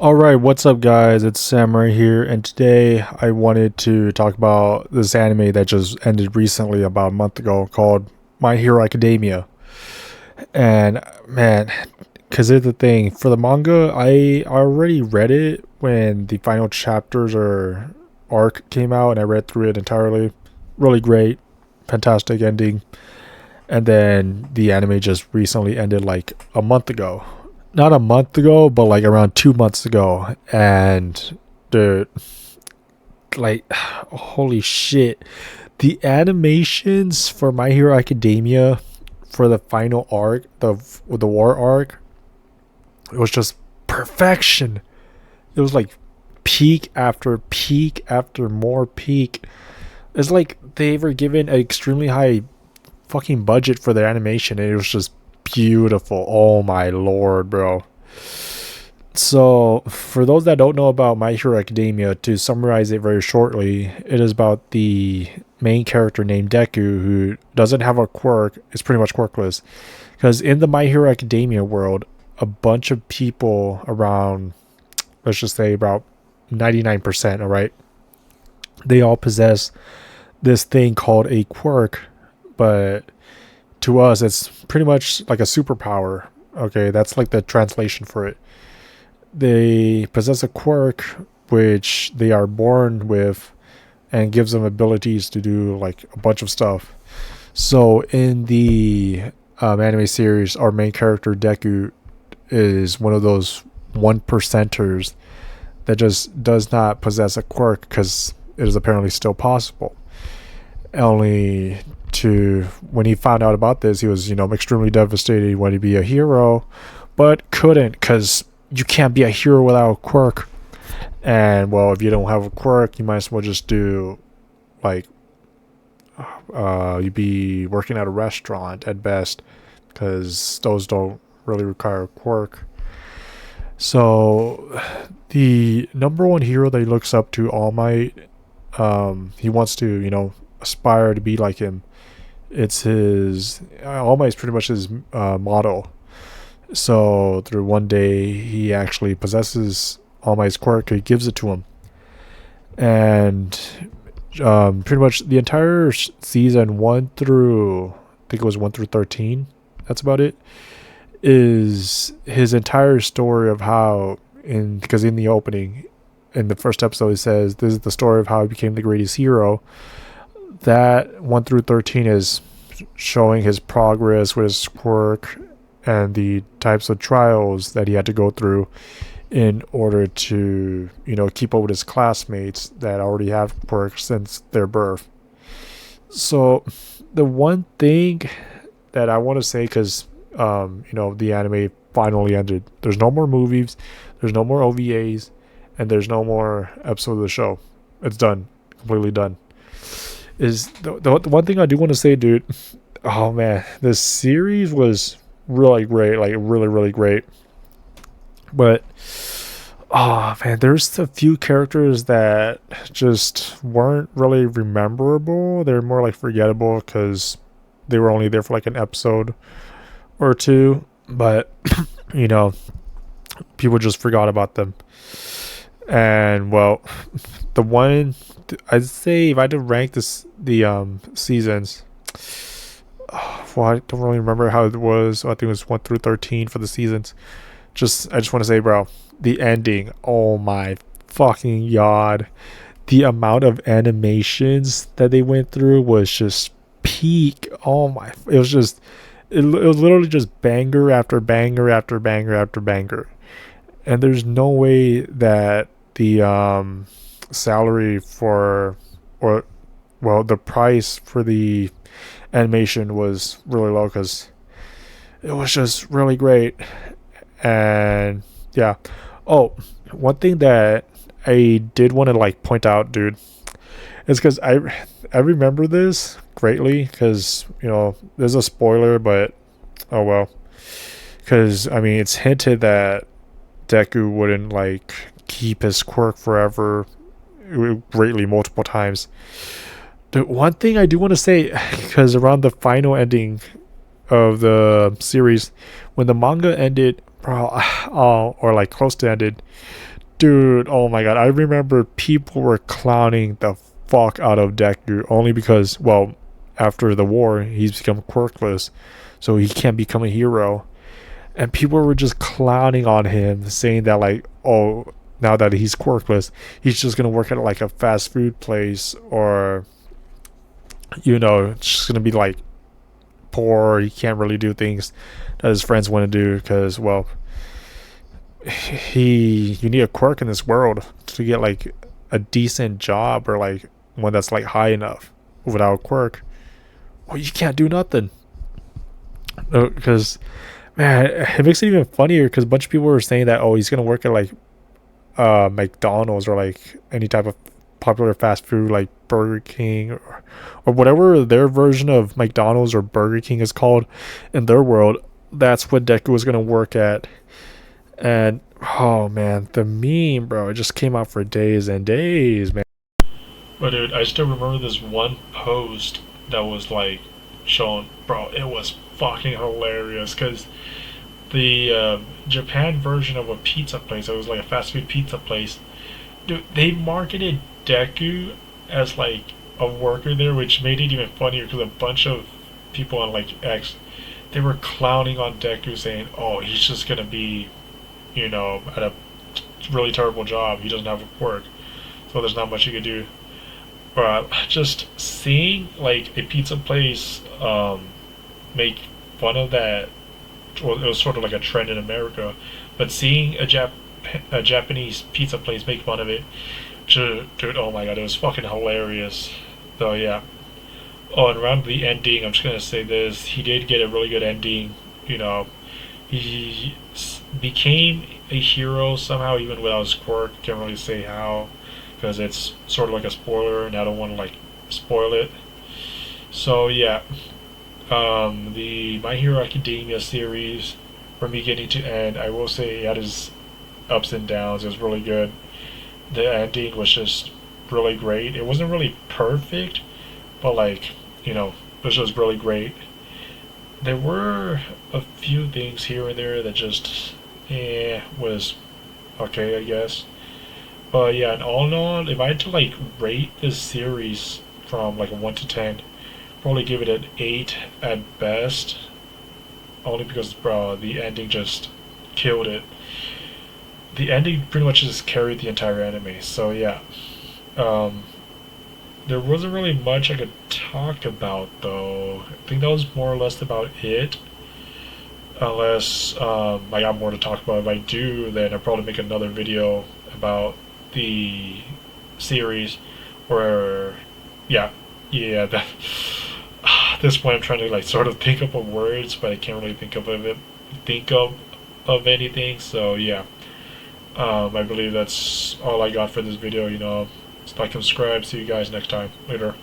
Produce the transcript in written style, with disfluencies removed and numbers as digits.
Alright, what's up, guys? It's Samurai here, and today I wanted to talk about this anime that just ended recently, about a month ago, called My Hero Academia. And man, because here's the thing, for the manga, I already read it when the final chapters or arc came out, and I read through it entirely. Really great, fantastic ending. And then the anime just recently ended like a month ago. Not a month ago, but like around 2 months ago. And dude, like, holy shit. The animations for My Hero Academia for the final arc, the war arc, it was just perfection. It was like peak after more peak. It's like they were given an extremely high fucking budget for their animation, and it was just beautiful. Oh my lord, bro. So, for those that don't know about My Hero Academia, to summarize it very shortly, it is about the main character named Deku who doesn't have a quirk. It's pretty much quirkless. Because in the My Hero Academia world, a bunch of people around, let's just say about 99%, all right, they all possess this thing called a quirk, but to us, it's pretty much like a superpower. Okay, that's like the translation for it. They possess a quirk which they are born with and gives them abilities to do like a bunch of stuff. So in the anime series, our main character Deku is one of those one percenters that just does not possess a quirk because it is apparently still possible. Only to when he found out about this, he was extremely devastated. He wanted to be a hero, but couldn't because you can't be a hero without a quirk. And well, if you don't have a quirk, you might as well just do like you'd be working at a restaurant at best, because those don't really require a quirk. So the number one hero that he looks up to, All Might, he wants to aspire to be like him. It's his All Might is pretty much his motto. So through one day, he actually possesses All Might's quirk. He gives it to him, and pretty much the entire season, one through, I think it was 1 through 13. That's about it. Is his entire story of how, because in the opening, in the first episode, it says this is the story of how he became the greatest hero. That 1 through 13 is showing his progress with his quirk and the types of trials that he had to go through in order to keep up with his classmates that already have quirks since their birth. So the one thing that I want to say, because the anime finally ended, there's no more movies, there's no more OVAs, and there's no more episodes of the show. It's done, completely done. Is the one thing I do want to say, dude. Oh man, this series was really great, like really, really great. But oh man, there's a few characters that just weren't really rememberable. They're more like forgettable because they were only there for like an episode or two. But you know, people just forgot about them. And well, the one I'd say, if I had to rank the seasons, well, I don't really remember how it was. I think it was 1 through 13 for the seasons. I just want to say, bro, the ending. Oh my fucking god, the amount of animations that they went through was just peak. Oh my, it was just, it was literally just banger after banger after banger after banger. And there's no way that the salary for, or well, the price for the animation was really low, because it was just really great. And yeah. Oh, one thing that I did want to like point out, dude, is because I remember this greatly, because there's a spoiler, but oh well, because I mean it's hinted that Deku wouldn't like keep his quirk forever, greatly multiple times. The one thing I do want to say, because around the final ending of the series, when the manga ended, bro. Oh, or like close to ended, dude. Oh my god, I remember people were clowning the fuck out of Deku only because, well, after the war, he's become quirkless, so he can't become a hero, and people were just clowning on him, saying that like, oh, now that he's quirkless, he's just gonna work at like a fast food place, or it's just gonna be like poor. He can't really do things that his friends want to do because, well, you need a quirk in this world to get like a decent job, or like one that's like high enough. Without a quirk, well, you can't do nothing. Because man, it makes it even funnier because a bunch of people were saying that, oh, he's gonna work at like McDonald's, or like any type of popular fast food like Burger King, or whatever their version of McDonald's or Burger King is called in their world. That's what Deku was gonna work at. And oh man, the meme, bro, it just came out for days and days, man. But dude, I still remember this one post that was like shown, bro. It was fucking hilarious because the Japan version of a pizza place, it was like a fast food pizza place. Dude, they marketed Deku as like a worker there, which made it even funnier because a bunch of people on like X, they were clowning on Deku, saying, "Oh, he's just gonna be, at a really terrible job. He doesn't have work, so there's not much he could do." But just seeing like a pizza place make fun of that, well, it was sort of like a trend in America, but seeing a Japanese pizza place make fun of it, dude, oh my god, it was fucking hilarious. So yeah. Oh, and around the ending, I'm just gonna say this: he did get a really good ending. You know, he became a hero somehow, even without his quirk. Can't really say how, because it's sort of like a spoiler, and I don't want to like spoil it. So yeah, the My Hero Academia series, from beginning to end, I will say it had its ups and downs. It was really good. The ending was just really great. It wasn't really perfect, but like, it was just really great. There were a few things here and there that just was okay, I guess. But yeah, and all in all, if I had to like rate this series from like a 1 to 10, probably give it an 8 at best. Only because, bro, the ending just killed it. The ending pretty much just carried the entire anime. So yeah, um, there wasn't really much I could talk about though. I think that was more or less about it. Unless I got more to talk about. If I do, then I'll probably make another video about the series. Or yeah, yeah. That, at this point, I'm trying to like sort of think up of words, but I can't really think of anything. So yeah. I believe that's all I got for this video. Like and subscribe. See you guys next time. Later.